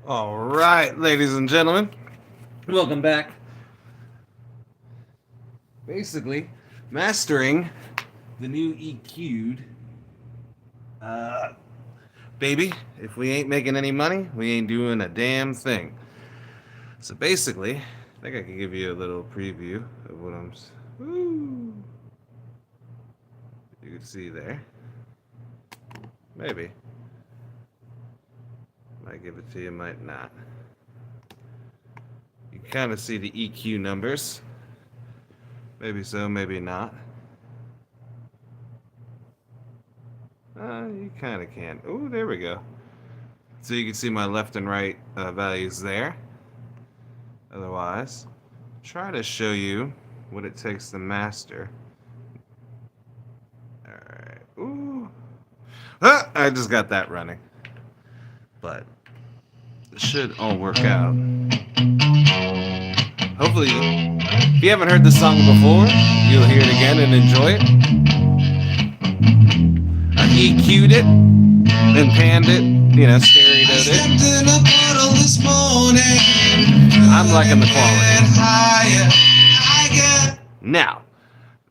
All right, ladies and gentlemen, welcome back. Basically, mastering the new EQ'd. Uh, Baby, if we ain't making any money, we ain't doing a damn thing. So basically, I think I can give you a little preview of what Woo, you can see there. Maybe. Might give it to you, might not. You kind of see the EQ numbers. Maybe so, maybe not. You kind of can. Oh, there we go. So you can see my left and right values there. Otherwise, try to show you what it takes to master. Alright. Ooh. Ah, I just got that running. But it should all work out. Hopefully, if you haven't heard this song before, you'll hear it again and enjoy it. I EQ'd it, then panned it, stereoed it. I'm liking the quality. Now,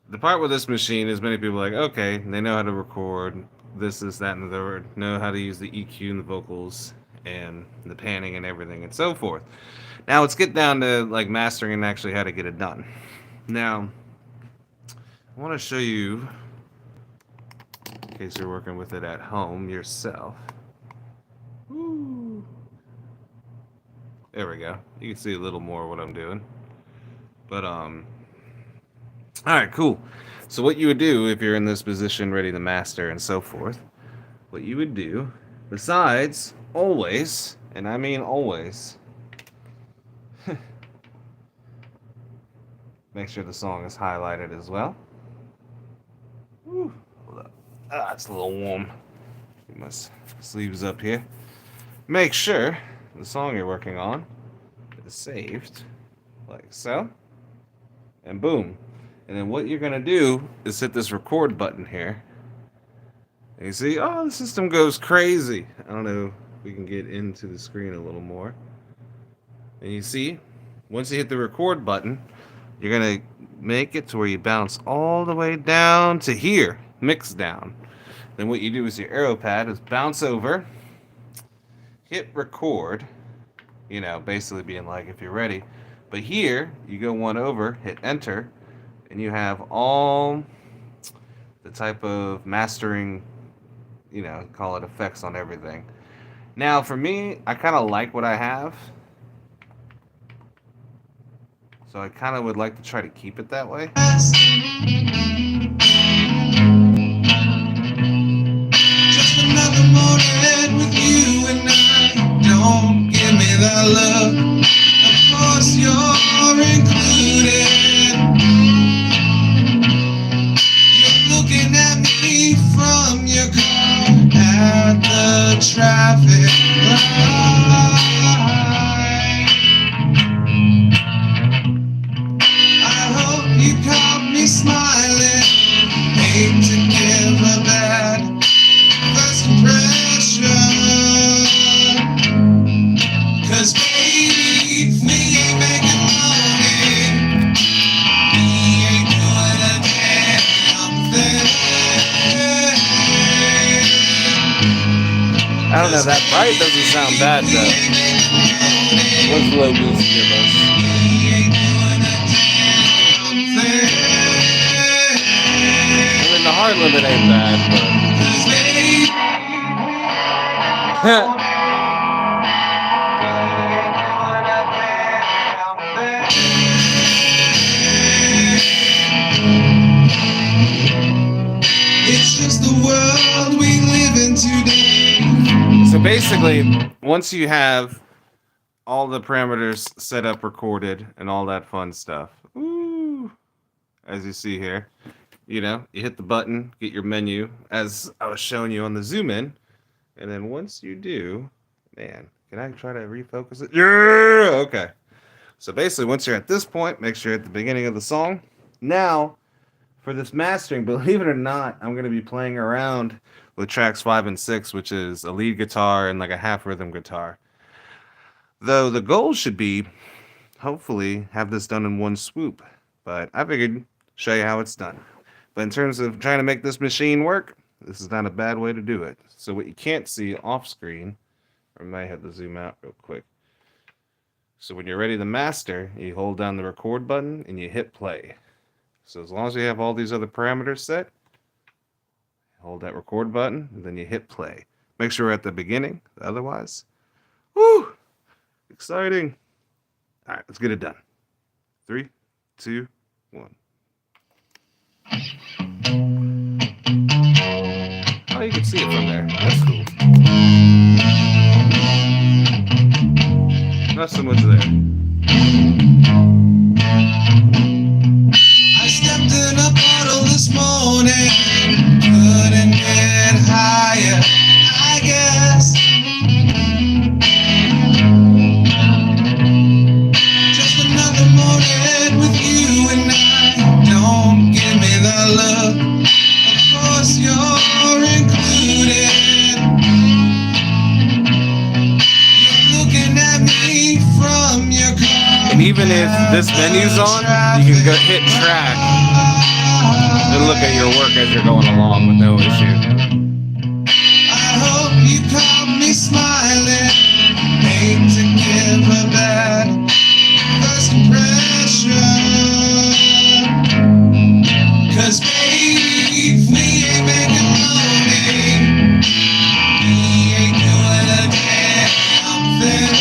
the part with this machine is many people are like, okay, they know how to record this, that, and the third, know how to use the EQ and the vocals and the panning and everything and so forth. Now let's get down to like mastering and actually how to get it done. Now, I want to show you, in case you're working with it at home yourself. Woo. There we go. You can see a little more of what I'm doing. But all right, cool. So what you would do if you're in this position ready to master and so forth, what you would do, besides always, and I mean always, make sure the song is highlighted as well. Woo. It's a little warm. Get my sleeves up here. Make sure the song you're working on is saved, like so, and boom. And then what you're gonna do is hit this record button here. And you see, oh, the system goes crazy. I don't know if we can get into the screen a little more. And you see, once you hit the record button, you're gonna make it to where you bounce all the way down to here, mix down. Then what you do is your arrow pad is bounce over, hit record, basically being like if you're ready. But here, you go one over, hit enter, and you have all the type of mastering, call it effects on everything. Now, for me, I kind of like what I have. So I kind of would like to try to keep it that way. Just another morning with you and I. Don't give me that look. Of course you're included. You're looking at me from your car at the traffic light. You caught me smiling, hate to give a bad first impression. Cause baby, we ain't making money, we ain't doing a damn thing. I don't know, that bright doesn't sound bad though. What's low boost give us? I mean, the hard limit ain't bad, but... It's just the world we live in today. So basically, once you have all the parameters set up, recorded, and all that fun stuff, as you see here, you hit the button, get your menu, as I was showing you on the zoom in, and then once you do, man, can I try to refocus it? Yeah, okay. So basically, once you're at this point, make sure you're at the beginning of the song. Now, for this mastering, believe it or not, I'm going to be playing around with tracks 5 and 6, which is a lead guitar and like a half rhythm guitar. Though the goal should be, hopefully, have this done in one swoop. But I figured show you how it's done. But in terms of trying to make this machine work, this is not a bad way to do it. So what you can't see off screen, or I might have to zoom out real quick. So when you're ready to master, you hold down the record button and you hit play. So as long as you have all these other parameters set, hold that record button and then you hit play. Make sure we're at the beginning, otherwise, whoo, exciting. All right, let's get it done. 3, 2, 1. Oh, you can see it from there. That's cool. Not so much there. I stepped in a bottle this morning, couldn't get higher, I guess. Just another morning with you and I. Don't give me the look, of course you're included. You're looking at me from your car. And even if this menu's on, you can go hit track and look at your work as you're going along with no issue. I hope you caught me smiling. Hate to give a bad first impression. 'Cause babe, we ain't making money. We ain't doing a damn thing.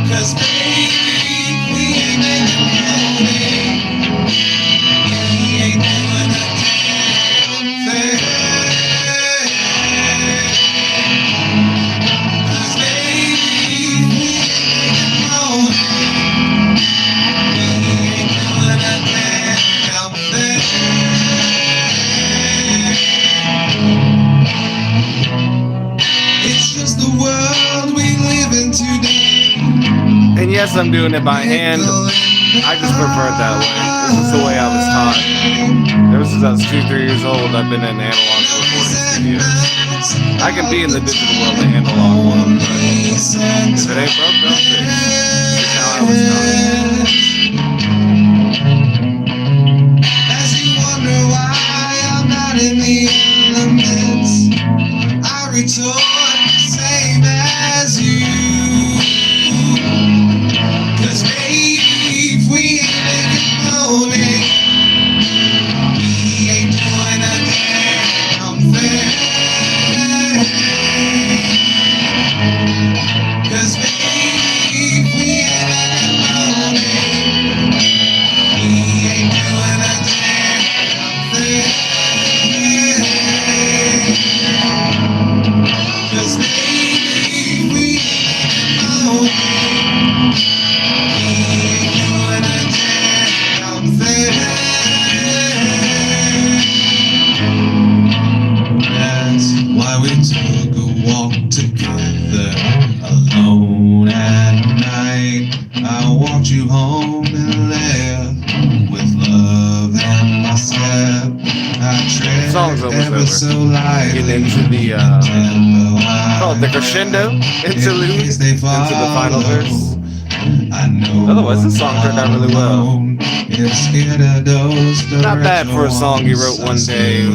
'Cause babe, we ain't making money. We ain't doing a damn thing. 'Cause babe, we ain't making money. We ain't doing a damn thing. It's just the world we live in today. And yes, I'm doing it by hand. I just prefer it that way. This is the way I was taught. Ever since I was 2, 3 years old, I've been in analog recording studios. I can be in the digital world, the analog world, but if it ain't broke, don't fix. That's how I was taught. As you wonder why I'm not in the elements, I retort same as you. 'Cause babe, we ain't making money. We ain't doing a damn thing. 'Cause babe, we ain't making money. We ain't doing a damn thing. 'Cause babe, we ain't making money. We ain't doing a damn thing. That's why we took a walk together, alone at night. I walked you home and left with love in my step. I tread Song's almost ever over. so lightly. Get into the, call it the crescendo interlude, into the final verse. I know Otherwise, this song turned out really well. Not bad for a song you wrote one day,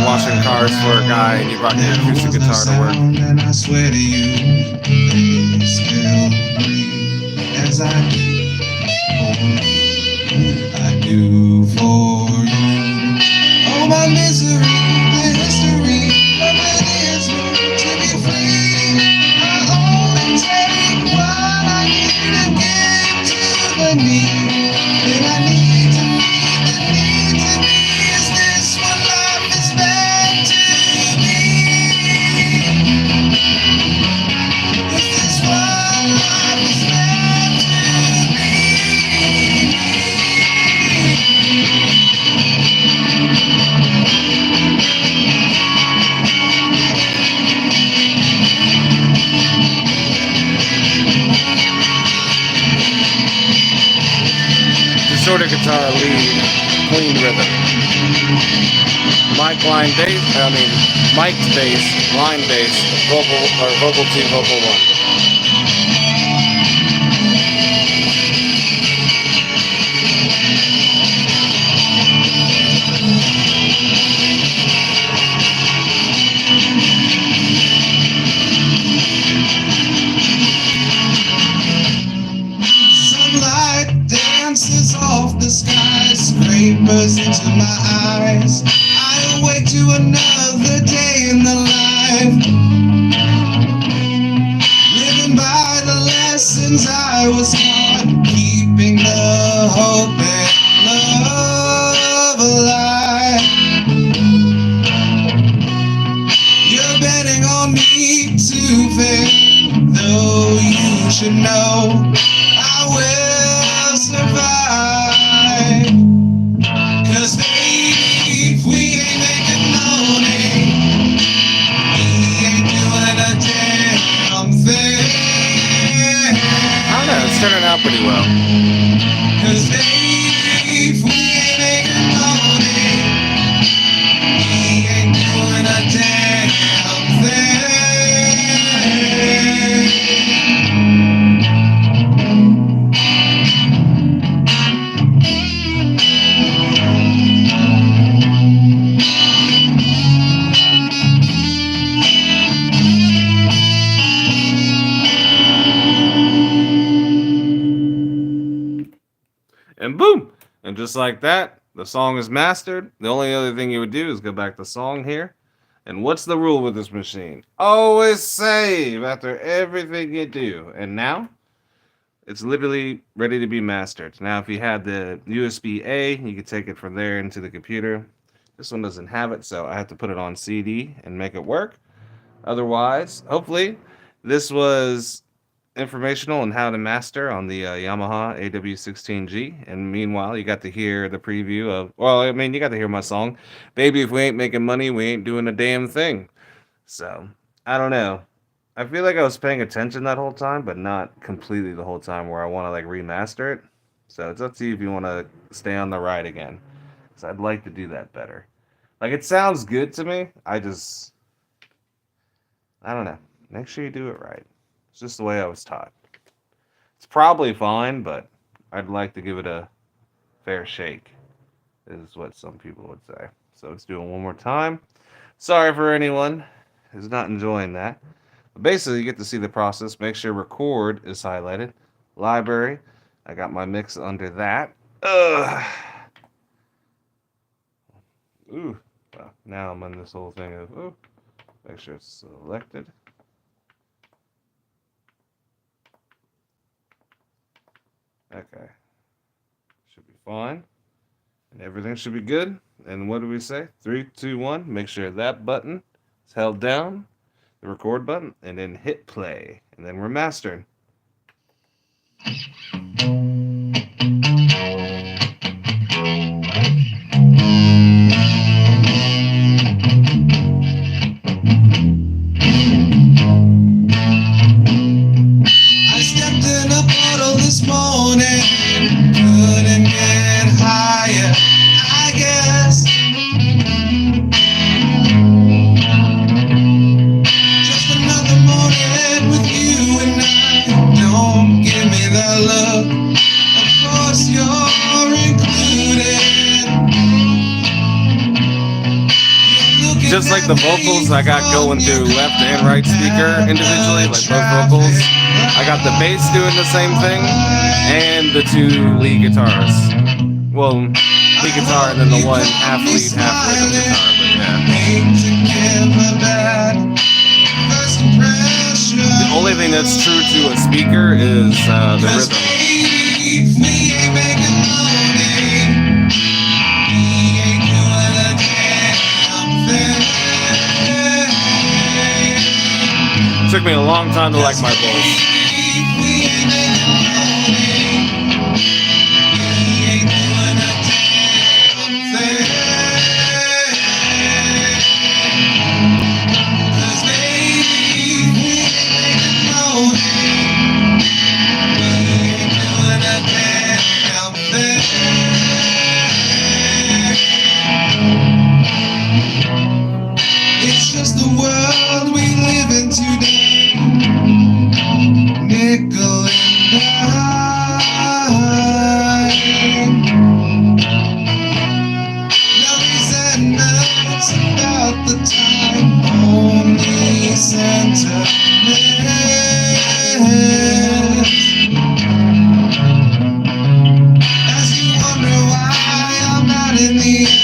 washing cars for a guy, and you brought your acoustic guitar to work. And I swear to you, they still breathe as I do for you. Oh, my misery, the history of it is to be free. I only take what I need to give to the need. And I need to meet the need to be. Is this what life is meant to be? Is this what life is meant to be? Distorted guitar lead, clean rhythm. mic line bass. Mic bass, line bass, vocal 2, vocal 1. Sunlight dances off the skyscrapers into my eyes. I awake to another day in the life, living by the lessons I was taught, keeping the hope and love alive. You're betting on me to fail, though you should know I will survive. 'Cause baby, if we ain't making money, we ain't doing a damn thing. I don't know, it's turning out pretty well. 'Cause baby, if we ain't making money, we ain't doing a damn thing. And boom! And just like that, the song is mastered. The only other thing you would do is go back to song here. And what's the rule with this machine? Always save after everything you do. And now, it's literally ready to be mastered. Now, if you had the USB-A, you could take it from there into the computer. This one doesn't have it, so I have to put it on CD and make it work. Otherwise, hopefully, this was informational on how to master on the Yamaha AW16G. And meanwhile, you got to hear the preview of, you got to hear my song, Baby, if we ain't making money, we ain't doing a damn thing. So, I don't know. I feel like I was paying attention that whole time, but not completely the whole time where I want to remaster it. So it's up to you if you want to stay on the ride again. So I'd like to do that better. It sounds good to me. I don't know. Make sure you do it right. It's just the way I was taught. It's probably fine, but I'd like to give it a fair shake, is what some people would say. So let's do it one more time. Sorry for anyone who's not enjoying that. But basically, you get to see the process. Make sure record is highlighted. Library. I got my mix under that. Ugh. Ooh. Well, now I'm on this whole thing of, make sure it's selected. Okay. Should be fine. And everything should be good. And what do we say? 3, 2, 1. Make sure that button is held down, the record button, and then hit play. And then we're mastering. I stepped in a bottle this morning, couldn't get higher, I guess. Just another morning with you and I. Don't give me the look, of course you're included. Just like the vocals, I got going through left and right speaker individually, like both vocals. I got the bass doing the same thing, and the 2 lead guitars. Well, lead guitar and then the one half lead, half rhythm guitar, but yeah. The only thing that's true to a speaker is the rhythm. It took me a long time to like my voice.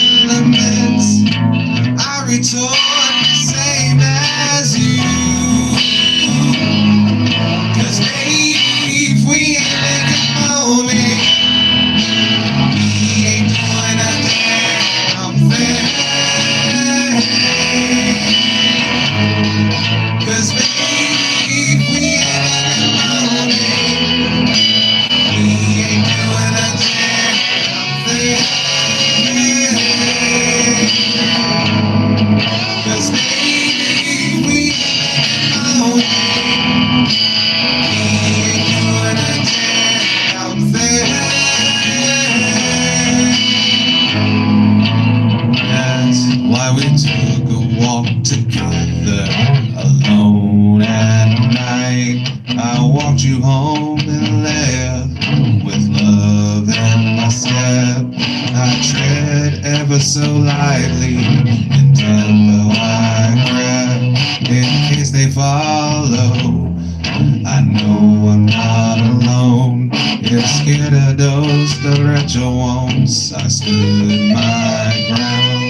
elements. I retort the same as you. 'Cause baby, if we ain't making money, we ain't doing a damn thing. 'Cause baby, if we ain't making money, we ain't doing a damn thing. 'Cause baby, we ain't money, we ain't doing a damn thing. That's why we took a walk together alone at night. I walked you home and left with love in my step. I tread ever so lightly in tempo I grab in case they follow. I know I'm not alone. If scared of those derecho ones, I stood my ground.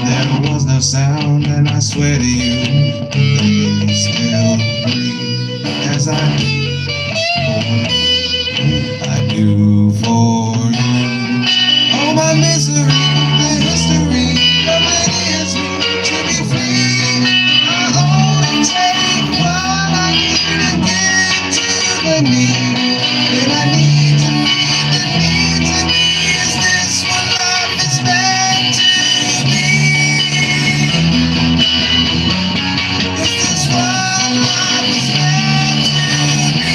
There was no sound, and I swear to you, they still breathe as I do for you. Oh, my misery, the history of it is me to be free. I only take what I need to get to the need. And I need to feed the need to be. Is this what life is meant to be? Is this what life is meant to be?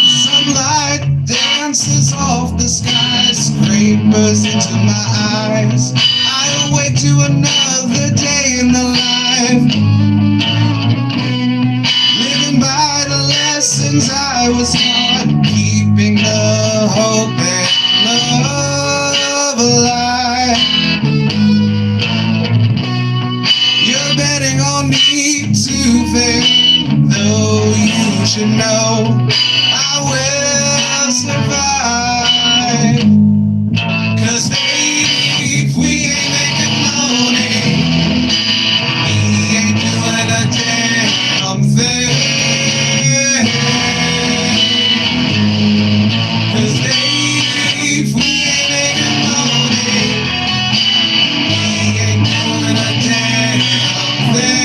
Sunlight dances off the skyscrapers into my eyes. I awake to another day in the life, living by the lessons I was taught, keeping the hope and love alive. You're betting on me to fail, though you should know I will survive. 'Cause baby, if we ain't making money, we ain't doing a damn thing. 'Cause baby, if we ain't making money, we ain't doing a damn thing.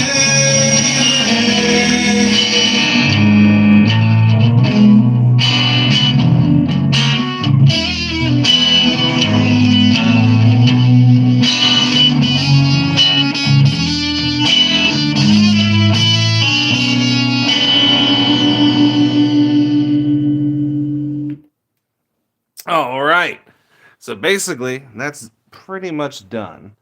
All right. So basically, that's pretty much done.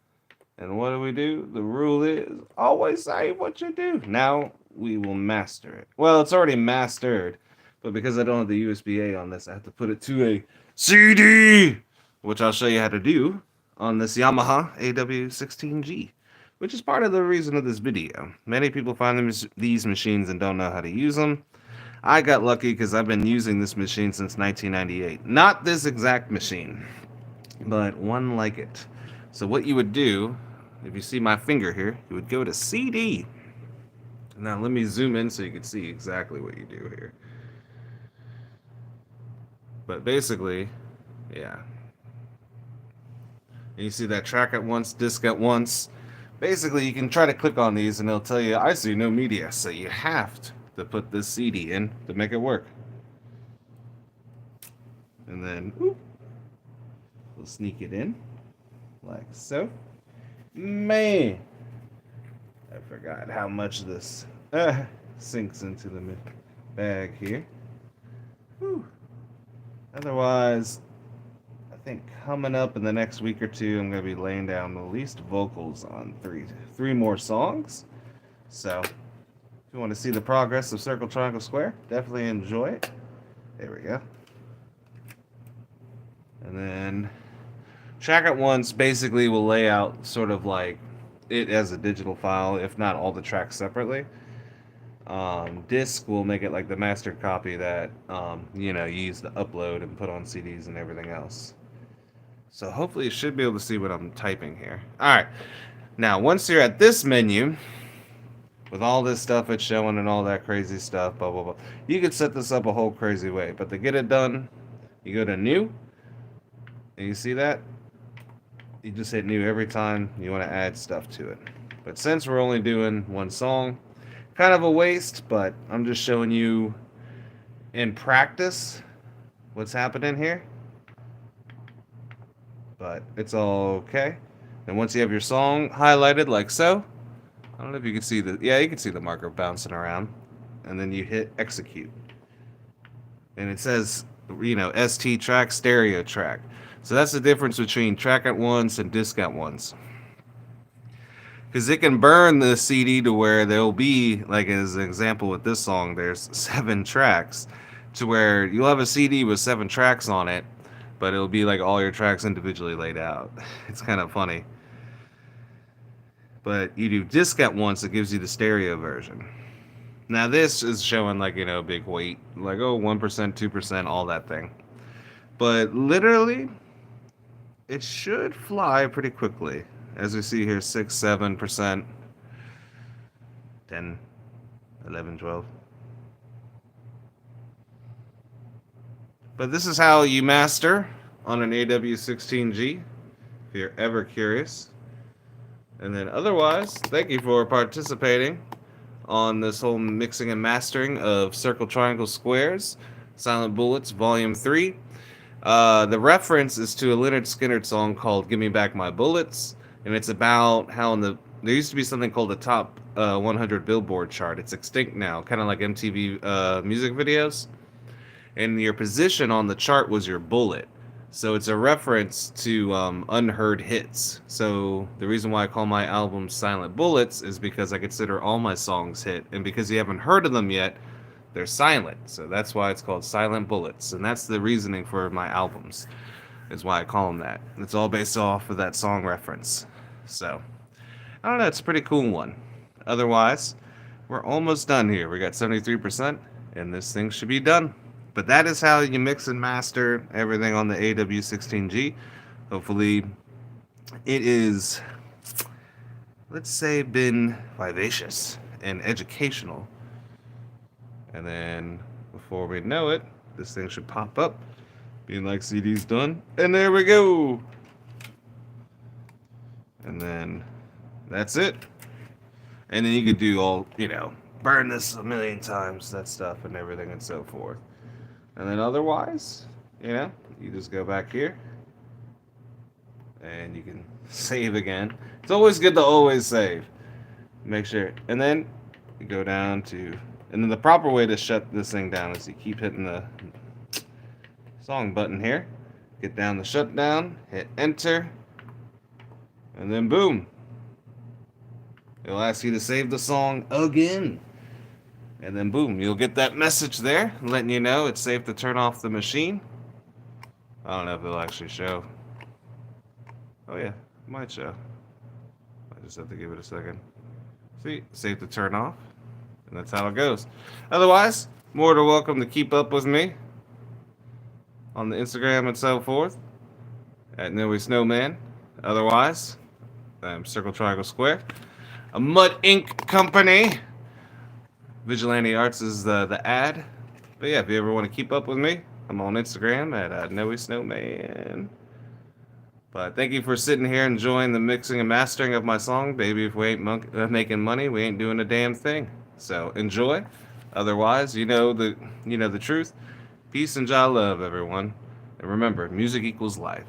And what do? The rule is always say what you do. Now we will master it. Well, it's already mastered, but because I don't have the USB-A on this, I have to put it to a CD, which I'll show you how to do on this Yamaha AW16G, which is part of the reason of this video. Many people find these machines and don't know how to use them. I got lucky because I've been using this machine since 1998. Not this exact machine, but one like it. So what you would do, if you see my finger here, you would go to CD. Now let me zoom in so you can see exactly what you do here. But basically, yeah. And you see that track at once, disc at once. Basically, you can try to click on these and it'll tell you, I see no media. So you have to put this CD in to make it work. And then, we'll sneak it in, like so. Man, I forgot how much this sinks into the bag here. Whew. Otherwise, I think coming up in the next week or two, I'm going to be laying down the least vocals on three more songs. So, if you want to see the progress of Circle, Triangle, Square, definitely enjoy it. There we go. And then Track At Once basically will lay out sort of like it as a digital file, if not all the tracks separately. Disc will make it like the master copy that you use to upload and put on CDs and everything else. So hopefully you should be able to see what I'm typing here. All right. Now, once you're at this menu, with all this stuff it's showing and all that crazy stuff, blah, blah, blah, you could set this up a whole crazy way. But to get it done, you go to New, and you see that? You just hit New every time you want to add stuff to it. But since we're only doing one song, kind of a waste, but I'm just showing you in practice what's happening here. But it's all okay. And once you have your song highlighted like so, I don't know if you can see you can see the marker bouncing around. And then you hit execute. And it says, ST track, stereo track. So that's the difference between Track At Once and Disc At Once. Because it can burn the CD to where there'll be, like as an example with this song, there's 7 tracks. To where you'll have a CD with 7 tracks on it, but it'll be like all your tracks individually laid out. It's kind of funny. But you do Disc At Once, it gives you the stereo version. Now this is showing like, big weight. Like, 1%, 2%, all that thing. But literally, it should fly pretty quickly. As we see here, 6, 7%, 10, 11, 12. But this is how you master on an AW16G, if you're ever curious. And then otherwise, thank you for participating on this whole mixing and mastering of Circle, Triangle, Squares, Silent Bullets, Volume 3. The reference is to a Lynyrd Skynyrd song called Give Me Back My Bullets, and it's about how there used to be something called the Top 100 Billboard chart. It's extinct now, kind of like MTV music videos. And your position on the chart was your bullet. So it's a reference to unheard hits. So the reason why I call my album Silent Bullets is because I consider all my songs hit. And because you haven't heard of them yet, they're silent. So that's why it's called Silent Bullets. And that's the reasoning for my albums, is why I call them that. It's all based off of that song reference. So, I don't know, it's a pretty cool one. Otherwise, we're almost done here. We got 73%, and this thing should be done. But that is how you mix and master everything on the AW16G. Hopefully, it is, let's say, been vivacious and educational. And then, before we know it, this thing should pop up, being like CD's done. And there we go! And then, that's it. And then you could do all, burn this a million times, that stuff and everything and so forth. And then otherwise, you just go back here. And you can save again. It's always good to always save. Make sure. And then you go down to... And then the proper way to shut this thing down is you keep hitting the song button here. Get down the shutdown. Hit enter. And then boom. It'll ask you to save the song again. And then boom, you'll get that message there letting you know it's safe to turn off the machine. I don't know if it'll actually show. Oh yeah, it might show. I just have to give it a second. See, safe to turn off. And that's how it goes. Otherwise, more than welcome to keep up with me on the Instagram and so forth at Noe Snowman. Otherwise, I'm Circle, Triangle, Square. A Mud Ink company. Vigilante Arts is the ad. But yeah, if you ever want to keep up with me, I'm on Instagram at Noe Snowman. But thank you for sitting here enjoying the mixing and mastering of my song. Baby, if we ain't making money, we ain't doing a damn thing. So enjoy. Otherwise, you know the truth. Peace and Jah love, everyone. And remember, music equals life.